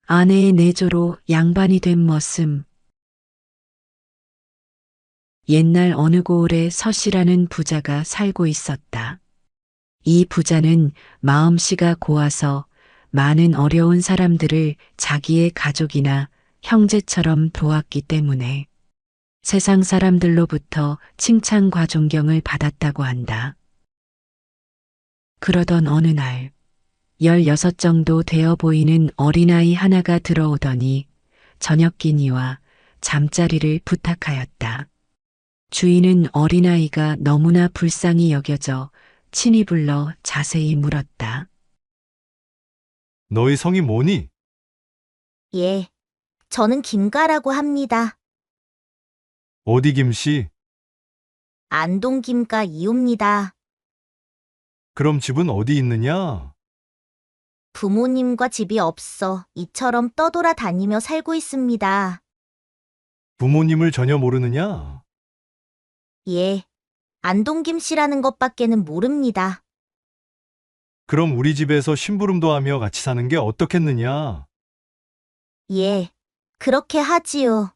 아내의 내조로 양반이 된 머슴. 옛날 어느 고을에 서씨라는 부자가 살고 있었다. 이 부자는 마음씨가 고와서 많은 어려운 사람들을 자기의 가족이나 형제처럼 도왔기 때문에 세상 사람들로부터 칭찬과 존경을 받았다고 한다. 그러던 어느 날 16 정도 되어 보이는 어린아이 하나가 들어오더니 저녁기니와 잠자리를 부탁하였다. 주인은 어린아이가 너무나 불쌍히 여겨져 친히 불러 자세히 물었다. 너희 성이 뭐니? 예, 저는 김가라고 합니다. 어디 김씨? 안동 김가 이호입니다. 그럼 집은 어디 있느냐? 부모님과 집이 없어 이처럼 떠돌아 다니며 살고 있습니다. 부모님을 전혀 모르느냐? 예, 안동 김씨라는 것밖에는 모릅니다. 그럼 우리 집에서 심부름도 하며 같이 사는 게 어떻겠느냐? 예, 그렇게 하지요.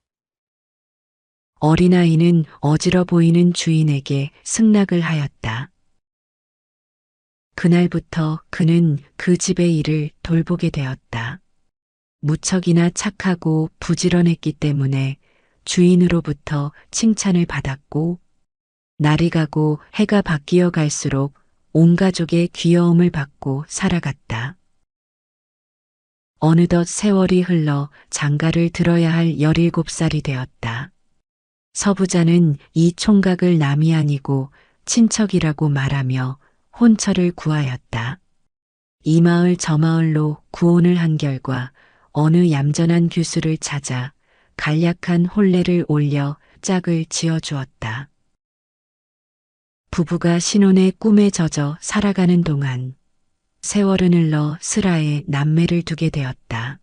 어린아이는 어지러 보이는 주인에게 승낙을 하였다. 그날부터 그는 그 집의 일을 돌보게 되었다. 무척이나 착하고 부지런했기 때문에 주인으로부터 칭찬을 받았고, 날이 가고 해가 바뀌어 갈수록 온 가족의 귀여움을 받고 살아갔다. 어느덧 세월이 흘러 장가를 들어야 할 17살이 되었다. 서부자는 이 총각을 남이 아니고 친척이라고 말하며 혼처를 구하였다. 이 마을 저 마을로 구혼을 한 결과 어느 얌전한 규수를 찾아 간략한 혼례를 올려 짝을 지어주었다. 부부가 신혼의 꿈에 젖어 살아가는 동안 세월은 흘러 슬하에 남매를 두게 되었다.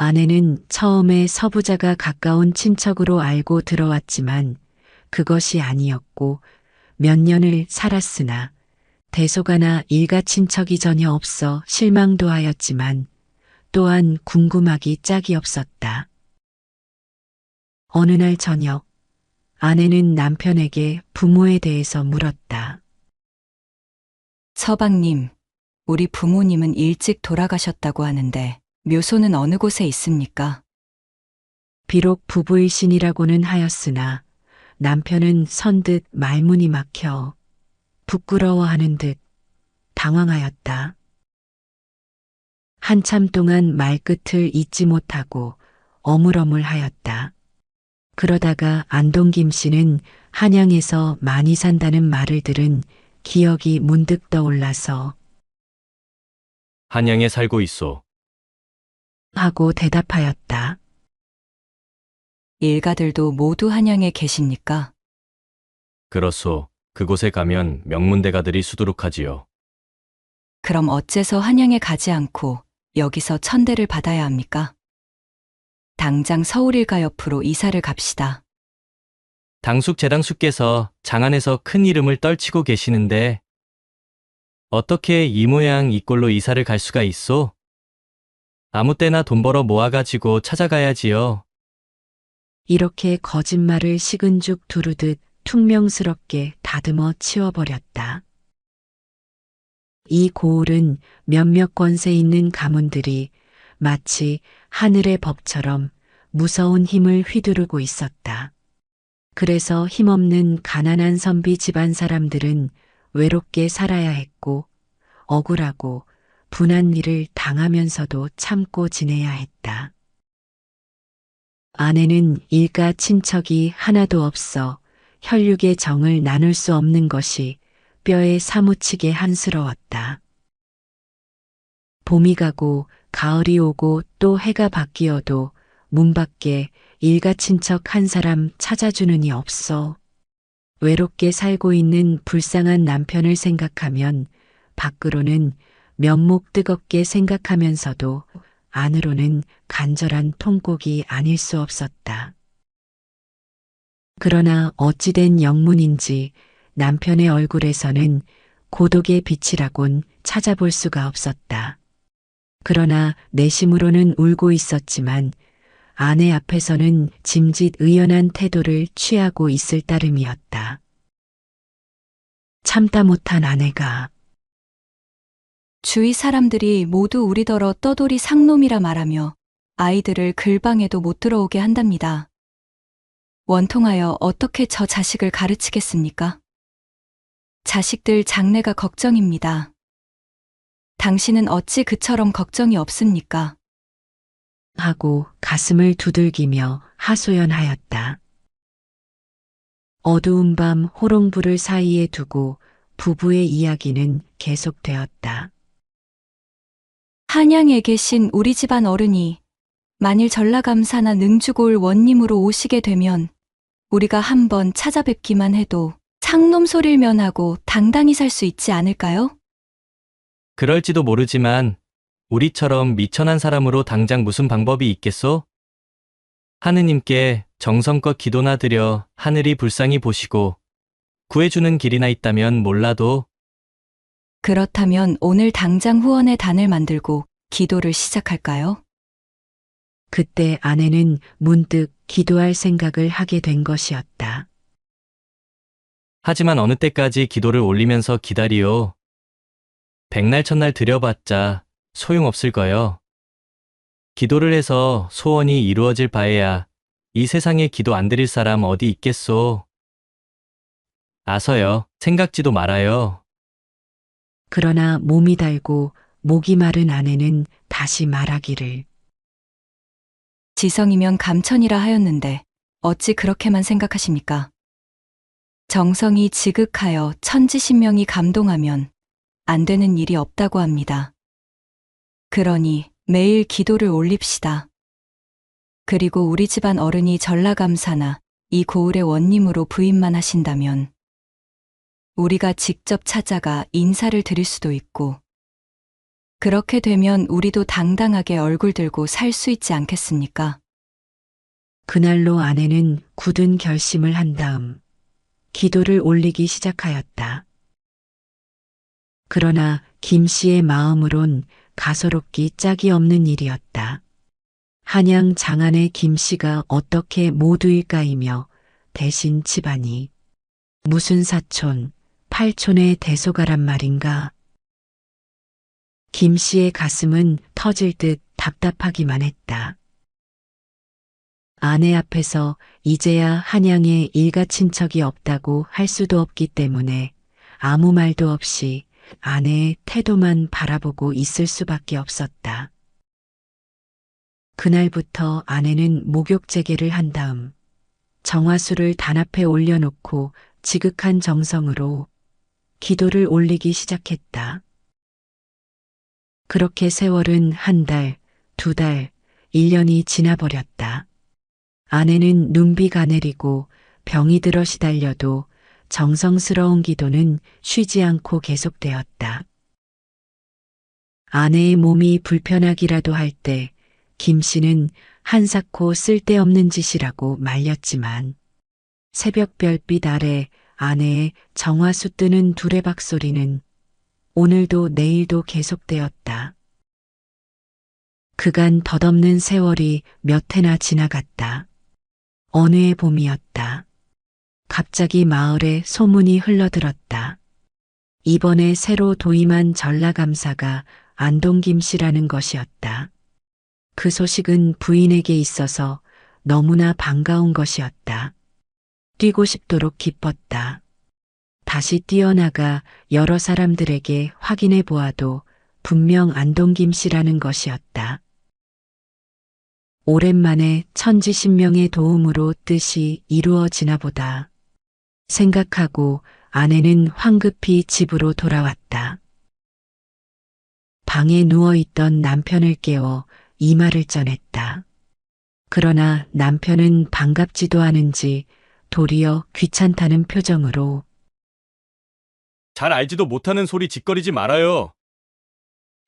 아내는 처음에 서부자가 가까운 친척으로 알고 들어왔지만 그것이 아니었고 몇 년을 살았으나 대소가나 일가 친척이 전혀 없어 실망도 하였지만 또한 궁금하기 짝이 없었다. 어느 날 저녁 아내는 남편에게 부모에 대해서 물었다. 서방님, 우리 부모님은 일찍 돌아가셨다고 하는데 묘소는 어느 곳에 있습니까? 비록 부부일신이라고는 하였으나 남편은 선듯 말문이 막혀 부끄러워하는 듯 당황하였다. 한참 동안 말끝을 잇지 못하고 어물어물하였다. 그러다가 안동 김씨는 한양에서 많이 산다는 말을 들은 기억이 문득 떠올라서 한양에 살고 있소. 하고 대답하였다. 일가들도 모두 한양에 계십니까? 그렇소. 그곳에 가면 명문대가들이 수두룩하지요. 그럼 어째서 한양에 가지 않고 여기서 천대를 받아야 합니까? 당장 서울일가 옆으로 이사를 갑시다. 당숙 재당숙께서 장안에서 큰 이름을 떨치고 계시는데 어떻게 이 모양 이 꼴로 이사를 갈 수가 있소? 아무 때나 돈 벌어 모아가지고 찾아가야지요. 이렇게 거짓말을 식은죽 두르듯 퉁명스럽게 다듬어 치워버렸다. 이 고을은 몇몇 권세 있는 가문들이 마치 하늘의 법처럼 무서운 힘을 휘두르고 있었다. 그래서 힘없는 가난한 선비 집안 사람들은 외롭게 살아야 했고 억울하고 분한 일을 당하면서도 참고 지내야 했다. 아내는 일가 친척이 하나도 없어 혈육의 정을 나눌 수 없는 것이 뼈에 사무치게 한스러웠다. 봄이 가고 가을이 오고 또 해가 바뀌어도 문 밖에 일가 친척 한 사람 찾아주는 이 없어. 외롭게 살고 있는 불쌍한 남편을 생각하면 밖으로는 면목 뜨겁게 생각하면서도 안으로는 간절한 통곡이 아닐 수 없었다. 그러나 어찌된 영문인지 남편의 얼굴에서는 고독의 빛이라곤 찾아볼 수가 없었다. 그러나 내심으로는 울고 있었지만 아내 앞에서는 짐짓 의연한 태도를 취하고 있을 따름이었다. 참다 못한 아내가 주위 사람들이 모두 우리더러 떠돌이 상놈이라 말하며 아이들을 글방에도 못 들어오게 한답니다. 원통하여 어떻게 저 자식을 가르치겠습니까? 자식들 장래가 걱정입니다. 당신은 어찌 그처럼 걱정이 없습니까? 하고 가슴을 두들기며 하소연하였다. 어두운 밤 호롱불을 사이에 두고 부부의 이야기는 계속되었다. 한양에 계신 우리 집안 어른이 만일 전라감사나 능주골 원님으로 오시게 되면 우리가 한번 찾아뵙기만 해도 상놈 소리를 면하고 당당히 살 수 있지 않을까요? 그럴지도 모르지만 우리처럼 미천한 사람으로 당장 무슨 방법이 있겠소? 하느님께 정성껏 기도나 드려 하늘이 불쌍히 보시고 구해주는 길이나 있다면 몰라도 그렇다면 오늘 당장 후원의 단을 만들고 기도를 시작할까요? 그때 아내는 문득 기도할 생각을 하게 된 것이었다. 하지만 어느 때까지 기도를 올리면서 기다리오. 백날 첫날 드려봤자 소용없을 거요. 기도를 해서 소원이 이루어질 바에야 이 세상에 기도 안 드릴 사람 어디 있겠소. 아서요, 생각지도 말아요. 그러나 몸이 달고 목이 마른 아내는 다시 말하기를 지성이면 감천이라 하였는데 어찌 그렇게만 생각하십니까? 정성이 지극하여 천지신명이 감동하면 안 되는 일이 없다고 합니다. 그러니 매일 기도를 올립시다. 그리고 우리 집안 어른이 전라감사나 이 고을의 원님으로 부임만 하신다면 우리가 직접 찾아가 인사를 드릴 수도 있고 그렇게 되면 우리도 당당하게 얼굴 들고 살 수 있지 않겠습니까? 그날로 아내는 굳은 결심을 한 다음 기도를 올리기 시작하였다. 그러나 김 씨의 마음으론 가소롭기 짝이 없는 일이었다. 한양 장안의 김 씨가 어떻게 모두일까이며 대신 집안이 무슨 사촌, 팔촌의 대소가란 말인가. 김 씨의 가슴은 터질 듯 답답하기만 했다. 아내 앞에서 이제야 한양에 일가 친척이 없다고 할 수도 없기 때문에 아무 말도 없이 아내의 태도만 바라보고 있을 수밖에 없었다. 그날부터 아내는 목욕재개를 한 다음 정화수를 단 앞에 올려놓고 지극한 정성으로 기도를 올리기 시작했다. 그렇게 세월은 한 달, 두 달, 1년이 지나버렸다. 아내는 눈비가 내리고 병이 들어 시달려도 정성스러운 기도는 쉬지 않고 계속되었다. 아내의 몸이 불편하기라도 할 때 김 씨는 한사코 쓸데없는 짓이라고 말렸지만 새벽 별빛 아래 아내의 정화수 뜨는 두레박 소리는 오늘도 내일도 계속되었다. 그간 덧없는 세월이 몇 해나 지나갔다. 어느 해 봄이었다. 갑자기 마을에 소문이 흘러들었다. 이번에 새로 도임한 전라감사가 안동김 씨라는 것이었다. 그 소식은 부인에게 있어서 너무나 반가운 것이었다. 뛰고 싶도록 기뻤다. 다시 뛰어나가 여러 사람들에게 확인해 보아도 분명 안동김 씨라는 것이었다. 오랜만에 천지신명의 도움으로 뜻이 이루어지나 보다 생각하고 아내는 황급히 집으로 돌아왔다. 방에 누워있던 남편을 깨워 이 말을 전했다. 그러나 남편은 반갑지도 않은지 도리어 귀찮다는 표정으로 잘 알지도 못하는 소리 짓거리지 말아요.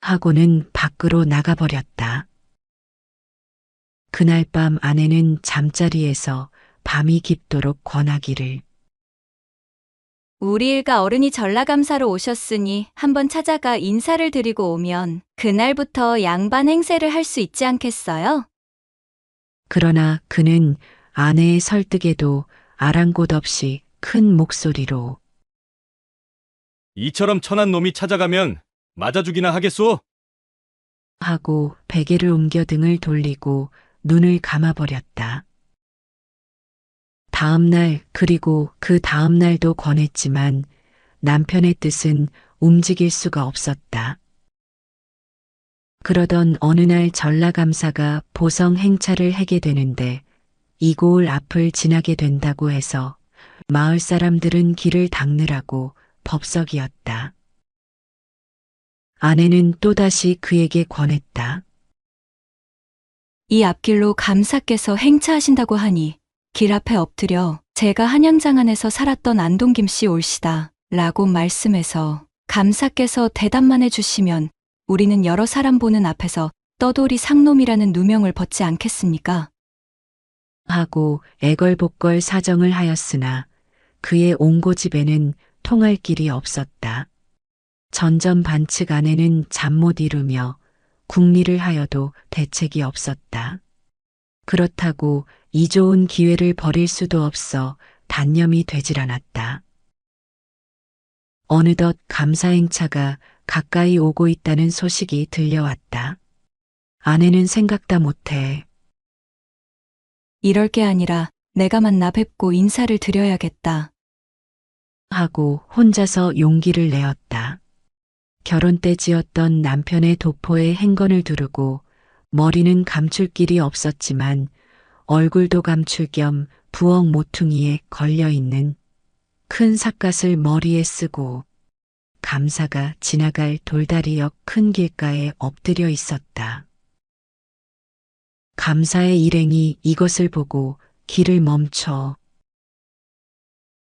하고는 밖으로 나가버렸다. 그날 밤 아내는 잠자리에서 밤이 깊도록 권하기를. 우리 일가 어른이 전라감사로 오셨으니 한번 찾아가 인사를 드리고 오면 그날부터 양반 행세를 할 수 있지 않겠어요? 그러나 그는 아내의 설득에도 아랑곳 없이 큰 목소리로 이처럼 천한 놈이 찾아가면 맞아 주기나 하겠소? 하고 베개를 옮겨 등을 돌리고 눈을 감아버렸다. 다음 날 그리고 그 다음 날도 권했지만 남편의 뜻은 움직일 수가 없었다. 그러던 어느 날 전라감사가 보성 행차를 하게 되는데 이고을 앞을 지나게 된다고 해서 마을 사람들은 길을 닦느라고 법석이었다. 아내는 또다시 그에게 권했다. 이 앞길로 감사께서 행차하신다고 하니 길 앞에 엎드려 제가 한양장 안에서 살았던 안동김 씨 올시다 라고 말씀해서 감사께서 대답만 해주시면 우리는 여러 사람 보는 앞에서 떠돌이 상놈이라는 누명을 벗지 않겠습니까? 하고 애걸복걸 사정을 하였으나 그의 옹고집에는 통할 길이 없었다. 전전반측 아내는 잠 못 이루며 궁리를 하여도 대책이 없었다. 그렇다고 이 좋은 기회를 버릴 수도 없어 단념이 되질 않았다. 어느덧 감사행차가 가까이 오고 있다는 소식이 들려왔다. 아내는 생각다 못해 이럴 게 아니라 내가 만나 뵙고 인사를 드려야겠다. 하고 혼자서 용기를 내었다. 결혼 때 지었던 남편의 도포에 행건을 두르고 머리는 감출 길이 없었지만 얼굴도 감출 겸 부엌 모퉁이에 걸려있는 큰 삿갓을 머리에 쓰고 감사가 지나갈 돌다리역 큰 길가에 엎드려 있었다. 감사의 일행이 이것을 보고 길을 멈춰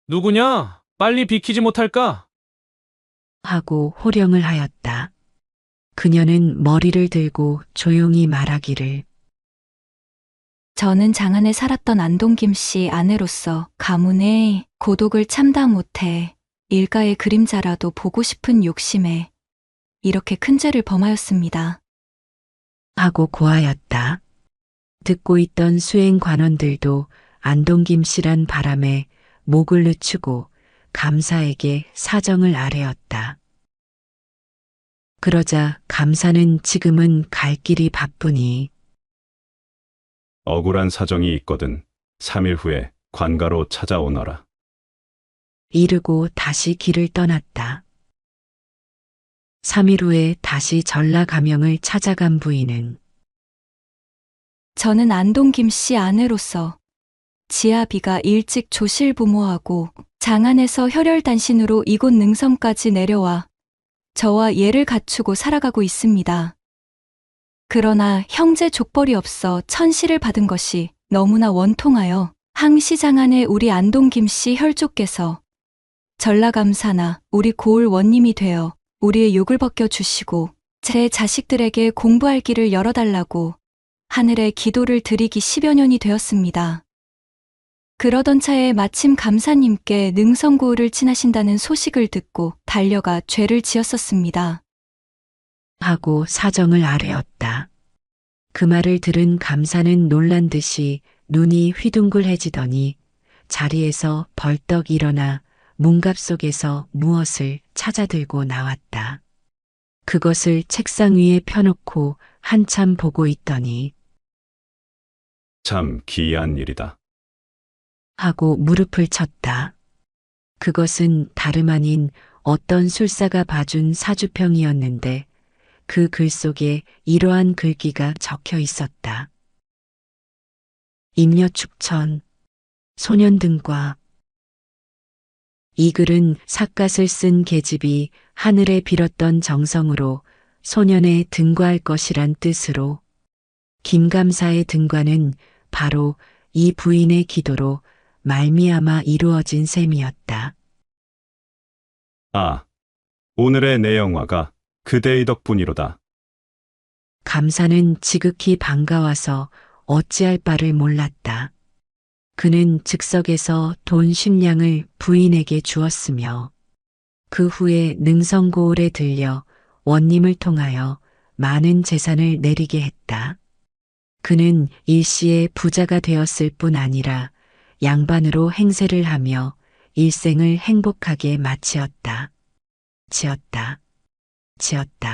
누구냐? 빨리 비키지 못할까? 하고 호령을 하였다. 그녀는 머리를 들고 조용히 말하기를 저는 장안에 살았던 안동김 씨 아내로서 가문의 고독을 참다 못해 일가의 그림자라도 보고 싶은 욕심에 이렇게 큰 죄를 범하였습니다. 하고 고하였다. 듣고 있던 수행 관원들도 안동김 씨란 바람에 목을 늦추고 감사에게 사정을 아뢰었다. 그러자 감사는 지금은 갈 길이 바쁘니 억울한 사정이 있거든 3일 후에 관가로 찾아오너라. 이르고 다시 길을 떠났다. 3일 후에 다시 전라가명을 찾아간 부인은 저는 안동김 씨 아내로서 지아비가 일찍 조실부모하고 장안에서 혈혈단신으로 이곳 능성까지 내려와 저와 예를 갖추고 살아가고 있습니다. 그러나 형제 족벌이 없어 천시를 받은 것이 너무나 원통하여 항시 장안의 우리 안동김 씨 혈족께서 전라감사나 우리 고을 원님이 되어 우리의 욕을 벗겨주시고 제 자식들에게 공부할 길을 열어달라고 하늘에 기도를 드리기 10여 년이 되었습니다. 그러던 차에 마침 감사님께 능성고을을 지나신다는 소식을 듣고 달려가 죄를 지었었습니다. 하고 사정을 아뢰었다. 그 말을 들은 감사는 놀란 듯이 눈이 휘둥글해지더니 자리에서 벌떡 일어나 문갑 속에서 무엇을 찾아들고 나왔다. 그것을 책상 위에 펴놓고 한참 보고 있더니 참 기이한 일이다. 하고 무릎을 쳤다. 그것은 다름 아닌 어떤 술사가 봐준 사주평이었는데 그 글 속에 이러한 글귀가 적혀 있었다. 임여축천, 소년등과. 이 글은 삿갓을 쓴 계집이 하늘에 빌었던 정성으로 소년에 등과할 것이란 뜻으로 김감사의 등과는 바로 이 부인의 기도로 말미암아 이루어진 셈이었다. 아, 오늘의 내 영화가 그대의 덕분이로다. 감사는 지극히 반가워서 어찌할 바를 몰랐다. 그는 즉석에서 돈 10냥을 부인에게 주었으며 그 후에 능성고을에 들려 원님을 통하여 많은 재산을 내리게 했다. 그는 일시에 부자가 되었을 뿐 아니라 양반으로 행세를 하며 일생을 행복하게 마치었다. 지었다.